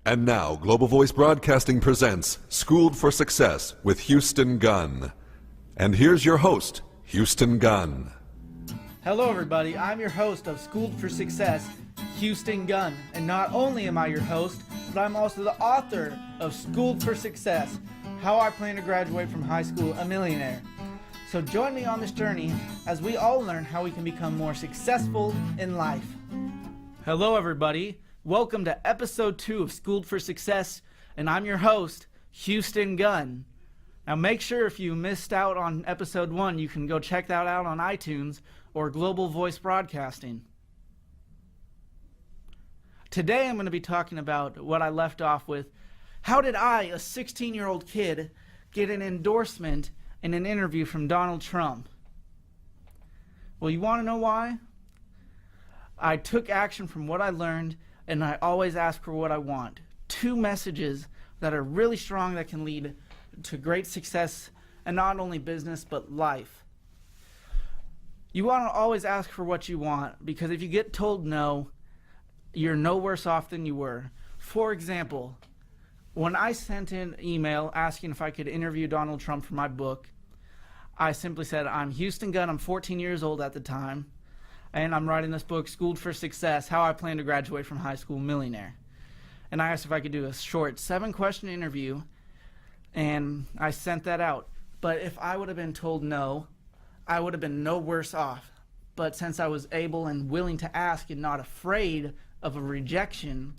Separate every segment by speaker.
Speaker 1: And now, Global Voice Broadcasting presents Schooled for Success with Houston Gunn. And here's your host, Houston Gunn.
Speaker 2: Hello everybody, I'm your host of Schooled for Success, Houston Gunn. And not only am I your host, but I'm also the author of Schooled for Success, How I Plan to Graduate from High School a Millionaire. So join me on this journey as we all learn how we can become more successful in life. Hello everybody. Welcome to episode 2 of Schooled for Success, and I'm your host, Houston Gunn. Now make sure if you missed out on episode 1, you can go check that out on iTunes or Global Voice Broadcasting. Today I'm going to be talking about what I left off with. How did I, a 16-year-old kid, get an endorsement in an interview from Donald Trump? Well, you want to know why? I took action from what I learned, and I always ask for what I want. 2 messages that are really strong that can lead to great success in not only business but life. You want to always ask for what you want, because if you get told no, you're no worse off than you were. For example, when I sent an email asking if I could interview Donald Trump for my book, I simply said, I'm Houston Gunn, I'm 14 years old at the time, and I'm writing this book, Schooled for Success, How I Plan to Graduate from High School Millionaire. And I asked if I could do a short 7-question interview, and I sent that out. But if I would have been told no, I would have been no worse off. But since I was able and willing to ask and not afraid of a rejection,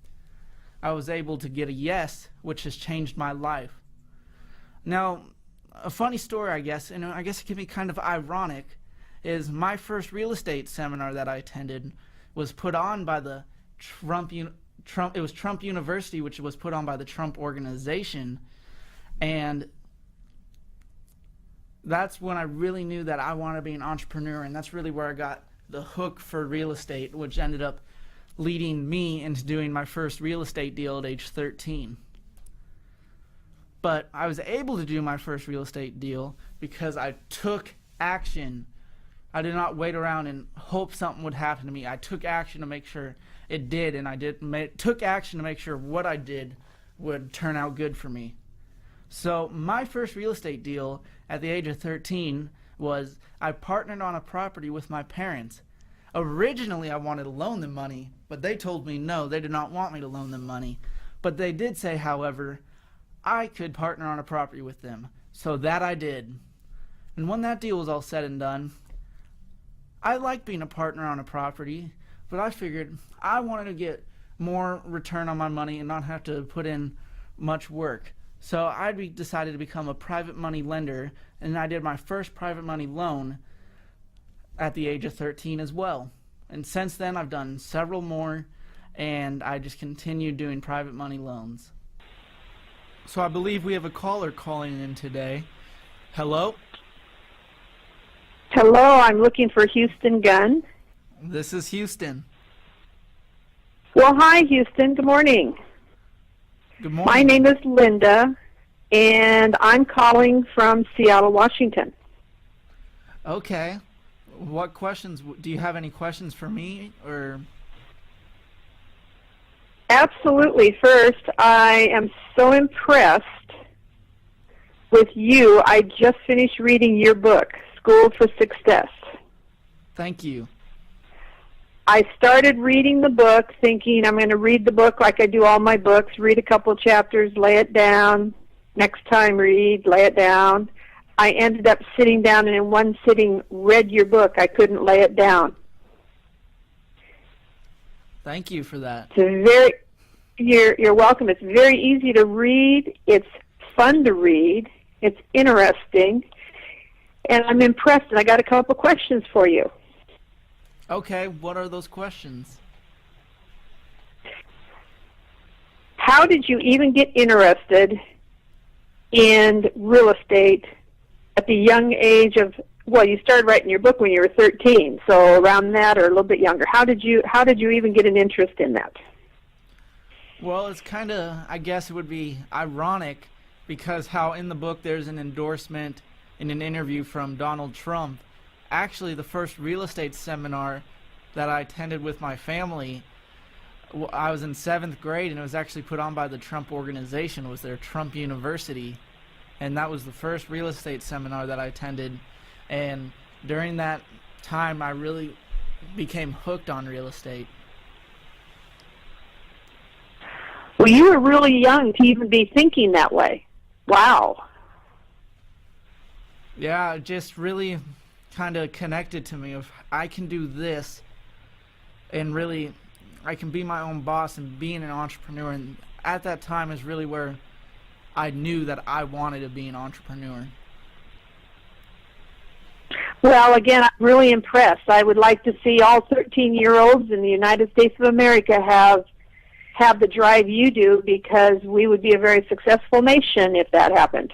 Speaker 2: I was able to get a yes, which has changed my life. Now, a funny story, I guess, and I guess it can be kind of ironic, is my first real estate seminar that I attended was put on by the Trump University, which was put on by the Trump organization, and that's when I really knew that I wanted to be an entrepreneur, and that's really where I got the hook for real estate, which ended up leading me into doing my first real estate deal at age 13. But I was able to do my first real estate deal because I took action. I did not wait around and hope something would happen to me. I took action to make sure it did, and I took action to make sure what I did would turn out good for me. So my first real estate deal at the age of 13 was I partnered on a property with my parents. Originally, I wanted to loan them money, but they told me no, they did not want me to loan them money. But they did say, however, I could partner on a property with them. So that I did. And when that deal was all said and done, I liked being a partner on a property, but I figured I wanted to get more return on my money and not have to put in much work. So I decided to become a private money lender, and I did my first private money loan at the age of 13 as well. And since then, I've done several more, and I just continued doing private money loans. So I believe we have a caller calling in today. Hello?
Speaker 3: Hello, I'm looking for Houston Gunn.
Speaker 2: This is Houston.
Speaker 3: Well, hi, Houston. Good morning.
Speaker 2: Good morning.
Speaker 3: My name is Linda, and I'm calling from Seattle, Washington.
Speaker 2: Okay. What questions? Do you have any questions for me, or?
Speaker 3: Absolutely. First, I am so impressed with you. I just finished reading your book, Schooled for Success.
Speaker 2: Thank you.
Speaker 3: I started reading the book thinking I'm going to read the book like I do all my books, read a couple chapters, lay it down, next time read, lay it down. I ended up sitting down and in one sitting read your book. I couldn't lay it down.
Speaker 2: Thank you for that.
Speaker 3: You're welcome. It's very easy to read. It's fun to read. It's interesting. And I'm impressed, and I got a couple questions for you.
Speaker 2: Okay, what are those questions?
Speaker 3: How did you even get interested in real estate at the young age of, well, you started writing your book when you were 13, so around that or a little bit younger. How did you even get an interest in that?
Speaker 2: Well, it's kind of, I guess it would be ironic, because how in the book there's an endorsement in an interview from Donald Trump. Actually, the first real estate seminar that I attended with my family, I was in 7th grade, and it was actually put on by the Trump organization. It was their Trump University, and that was the first real estate seminar that I attended. And during that time, I really became hooked on real estate.
Speaker 3: Well, you were really young to even be thinking that way. Wow.
Speaker 2: Yeah, it just really kind of connected to me of I can do this, and really I can be my own boss and being an entrepreneur. And at that time is really where I knew that I wanted to be an entrepreneur.
Speaker 3: Well, again, I'm really impressed. I would like to see all 13-year-olds in the United States of America have the drive you do, because we would be a very successful nation if that happened.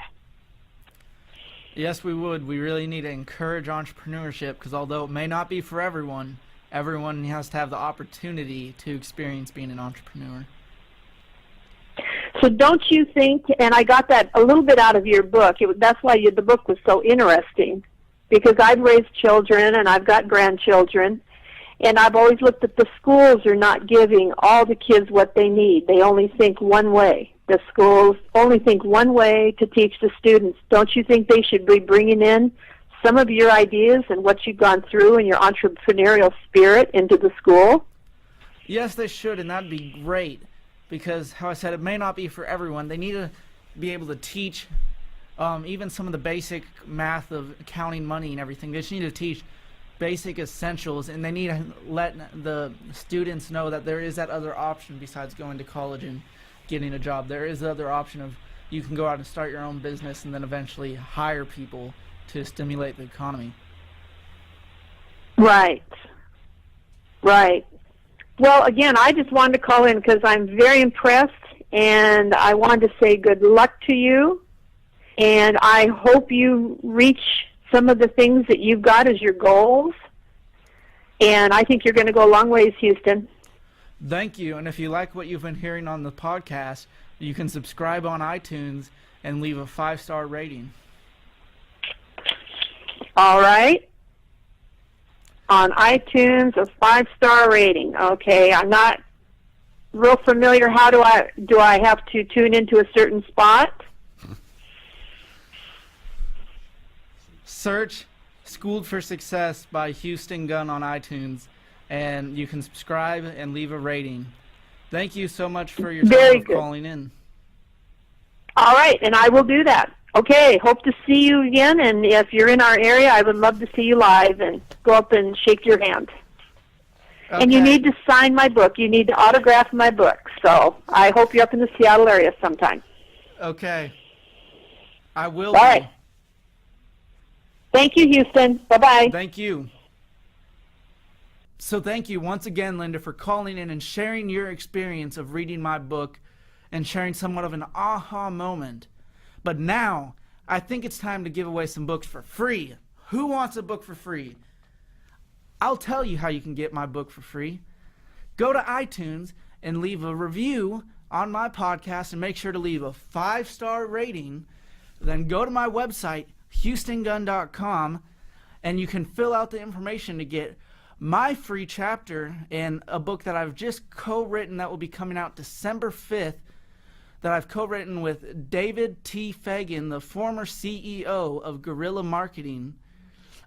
Speaker 2: Yes, we would. We really need to encourage entrepreneurship, because although it may not be for everyone, everyone has to have the opportunity to experience being an entrepreneur.
Speaker 3: So don't you think, and I got that a little bit out of your book, that's why the book was so interesting, because I've raised children and I've got grandchildren, and I've always looked at the schools are not giving all the kids what they need. They only think one way. The schools only think one way to teach the students. Don't you think they should be bringing in some of your ideas and what you've gone through and your entrepreneurial spirit into the school?
Speaker 2: Yes, they should, and that'd be great, because, how I said, it may not be for everyone. They need to be able to teach even some of the basic math of counting money and everything. They just need to teach basic essentials, and they need to let the students know that there is that other option besides going to college and getting a job. There is the other option of you can go out and start your own business and then eventually hire people to stimulate the economy.
Speaker 3: Right. Right. Well, again, I just wanted to call in because I'm very impressed, and I wanted to say good luck to you, and I hope you reach some of the things that you've got as your goals, and I think you're going to go a long ways, Houston.
Speaker 2: Thank you, and if you like what you've been hearing on the podcast, you can subscribe on iTunes and leave a 5-star rating.
Speaker 3: All right. On iTunes, a 5-star rating. Okay, I'm not real familiar. How do I have to tune into a certain spot?
Speaker 2: Search Schooled for Success by Houston Gunn on iTunes, and you can subscribe and leave a rating. Thank you so much for your time of calling in.
Speaker 3: All right, and I will do that. Okay, hope to see you again, and if you're in our area, I would love to see you live and go up and shake your hand. Okay. And you need to sign my book. You need to autograph my book. So I hope you're up in the Seattle area sometime.
Speaker 2: Okay. I will.
Speaker 3: All right. Thank you, Houston. Bye-bye.
Speaker 2: Thank you. So thank you once again, Linda, for calling in and sharing your experience of reading my book and sharing somewhat of an aha moment. But now, I think it's time to give away some books for free. Who wants a book for free? I'll tell you how you can get my book for free. Go to iTunes and leave a review on my podcast, and make sure to leave a 5-star rating. Then go to my website, HoustonGunn.com, and you can fill out the information to get my free chapter in a book that I've just co-written that will be coming out December 5th, that I've co-written with David T. Fagan, the former CEO of Guerrilla Marketing.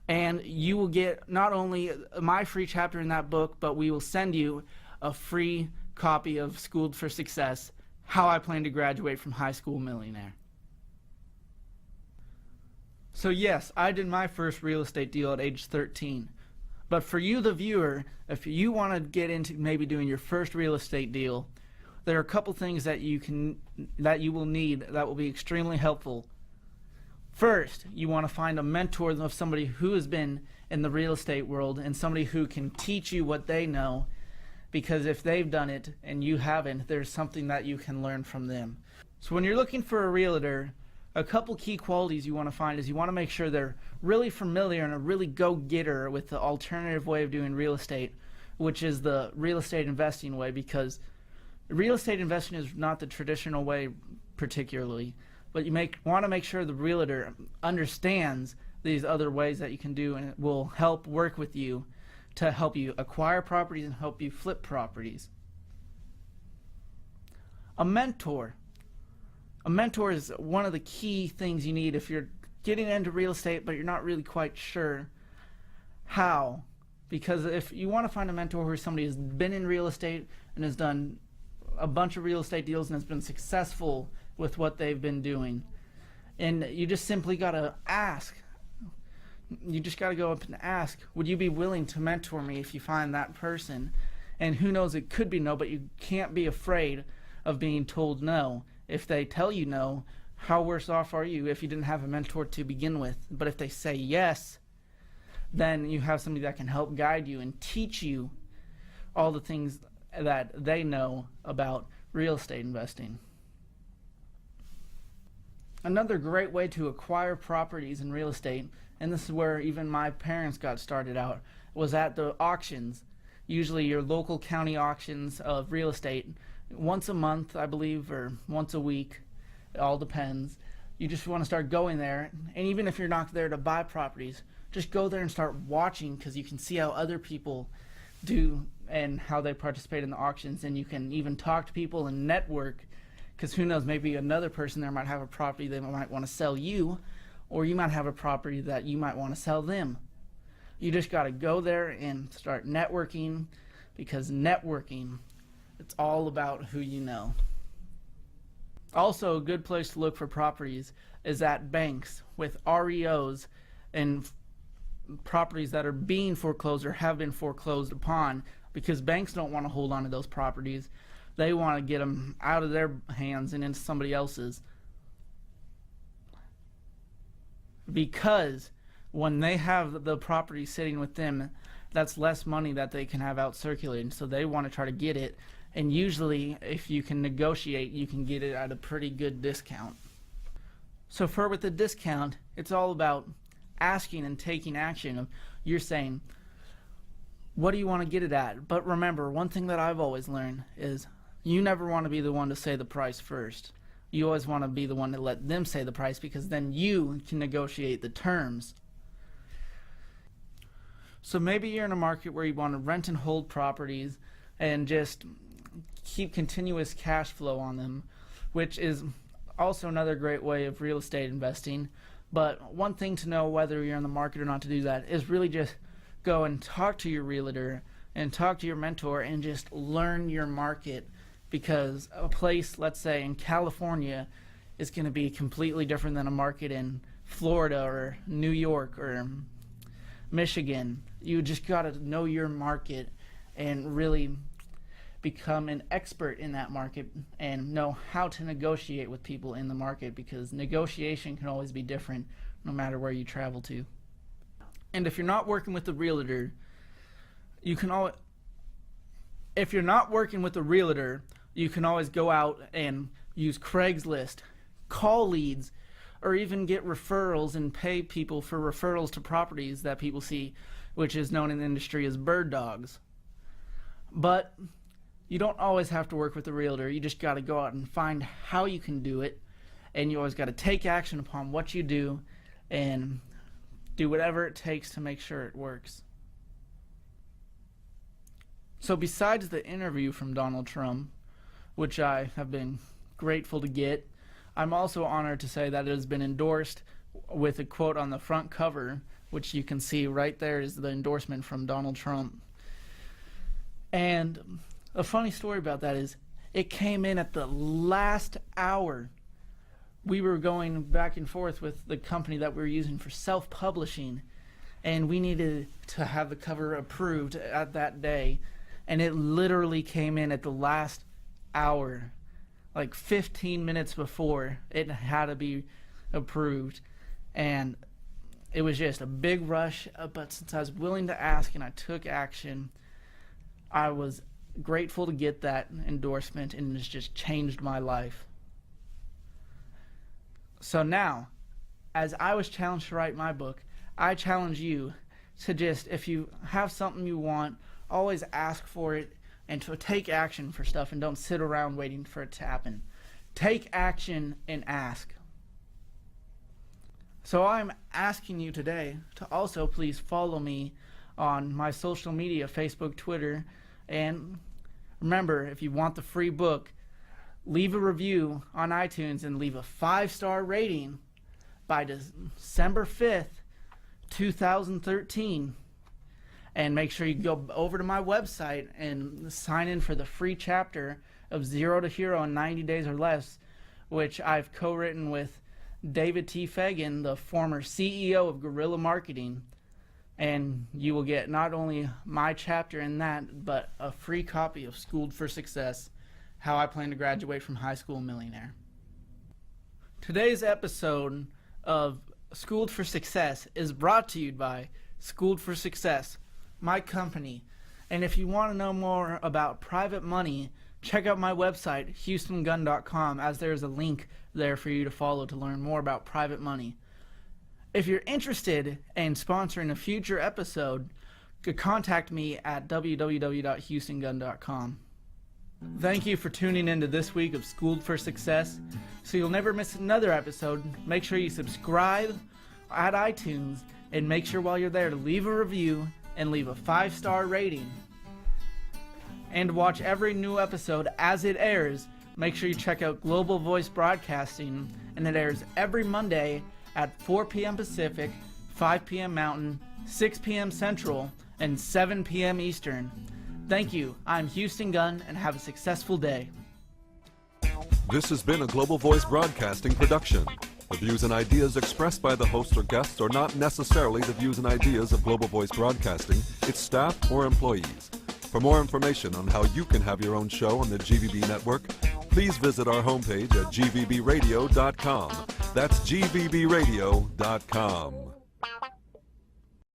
Speaker 2: And you will get not only my free chapter in that book, but we will send you a free copy of Schooled for Success, How I Plan to Graduate from High School Millionaire. So yes, I did my first real estate deal at age 13. But for you, the viewer, if you want to get into maybe doing your first real estate deal, there are a couple things that you will need that will be extremely helpful. First, you want to find a mentor of somebody who has been in the real estate world and somebody who can teach you what they know, because if they've done it and you haven't, there's something that you can learn from them. So when you're looking for a realtor, a couple key qualities you want to find is you want to make sure they're really familiar and a really go-getter with the alternative way of doing real estate, which is the real estate investing way, because real estate investing is not the traditional way particularly, but you want to make sure the realtor understands these other ways that you can do, and it will help work with you to help you acquire properties and help you flip properties. A mentor. A mentor is one of the key things you need if you're getting into real estate but you're not really quite sure how. Because if you want to find a mentor who is somebody who's been in real estate and has done a bunch of real estate deals and has been successful with what they've been doing, and you just simply got to ask. You just got to go up and ask, would you be willing to mentor me if you find that person? And who knows, it could be no, but you can't be afraid of being told no. If they tell you no, how worse off are you if you didn't have a mentor to begin with? But if they say yes, then you have somebody that can help guide you and teach you all the things that they know about real estate investing. Another great way to acquire properties in real estate, and this is where even my parents got started out, was at the auctions. Usually your local county auctions of real estate, once a month, I believe, or once a week. It all depends. You just want to start going there, and even if you're not there to buy properties, just go there and start watching, because you can see how other people do and how they participate in the auctions, and you can even talk to people and network, because who knows, maybe another person there might have a property they might want to sell you, or you might have a property that you might want to sell them. You just got to go there and start networking, because networking, it's all about who you know. Also, a good place to look for properties is at banks with REOs and properties that are being foreclosed or have been foreclosed upon, because banks don't want to hold on to those properties. They want to get them out of their hands and into somebody else's. Because when they have the property sitting with them, that's less money that they can have out circulating. So they want to try to get it. And usually, if you can negotiate, you can get it at a pretty good discount. So with the discount, it's all about asking and taking action. You're saying, what do you want to get it at? But remember, one thing that I've always learned is you never want to be the one to say the price first. You always want to be the one to let them say the price, because then you can negotiate the terms. So maybe you're in a market where you want to rent and hold properties and just keep continuous cash flow on them, which is also another great way of real estate investing. But one thing to know whether you're in the market or not to do that is really just go and talk to your realtor and talk to your mentor and just learn your market, because a place, let's say in California, is going to be completely different than a market in Florida or New York or Michigan. You just got to know your market and really become an expert in that market and know how to negotiate with people in the market, because negotiation can always be different no matter where you travel to. And if you're not working with a realtor, you can always go out and use Craigslist, call leads, or even get referrals and pay people for referrals to properties that people see, which is known in the industry as bird dogs. But you don't always have to work with a realtor. You just got to go out and find how you can do it, and you always got to take action upon what you do and do whatever it takes to make sure it works. So besides the interview from Donald Trump, which I have been grateful to get, I'm also honored to say that it has been endorsed with a quote on the front cover, which you can see right there is the endorsement from Donald Trump. And a funny story about that is it came in at the last hour. We were going back and forth with the company that we were using for self-publishing, and we needed to have the cover approved at that day, and it literally came in at the last hour, like 15 minutes before it had to be approved. And it was just a big rush, but since I was willing to ask and I took action, I was grateful to get that endorsement, and it's just changed my life. So now, as I was challenged to write my book, I challenge you to just, if you have something you want, always ask for it and to take action for stuff, and don't sit around waiting for it to happen. Take action and ask. So I'm asking you today to also please follow me on my social media, Facebook, Twitter, and remember, if you want the free book, leave a review on iTunes and leave a 5-star rating by December 5th, 2013. And make sure you go over to my website and sign in for the free chapter of Zero to Hero in 90 Days or Less, which I've co-written with David T. Fagan, the former CEO of Guerrilla Marketing. And you will get not only my chapter in that, but a free copy of Schooled for Success, How I Plan to Graduate from High School a Millionaire. Today's episode of Schooled for Success is brought to you by Schooled for Success, my company. And if you want to know more about private money, check out my website, HoustonGunn.com, as there's a link there for you to follow to learn more about private money. If you're interested in sponsoring a future episode, contact me at www.houstongun.com. Thank you for tuning into this week of Schooled for Success. So you'll never miss another episode, make sure you subscribe at iTunes, and make sure while you're there to leave a review and leave a 5-star rating. And watch every new episode as it airs. Make sure you check out Global Voice Broadcasting, and it airs every Monday at 4 p.m. Pacific, 5 p.m. Mountain, 6 p.m. Central, and 7 p.m. Eastern. Thank you. I'm Houston Gunn, and have a successful day.
Speaker 1: This has been a Global Voice Broadcasting production. The views and ideas expressed by the host or guests are not necessarily the views and ideas of Global Voice Broadcasting, its staff, or employees. For more information on how you can have your own show on the GVB network, please visit our homepage at gvbradio.com. That's gvbradio.com.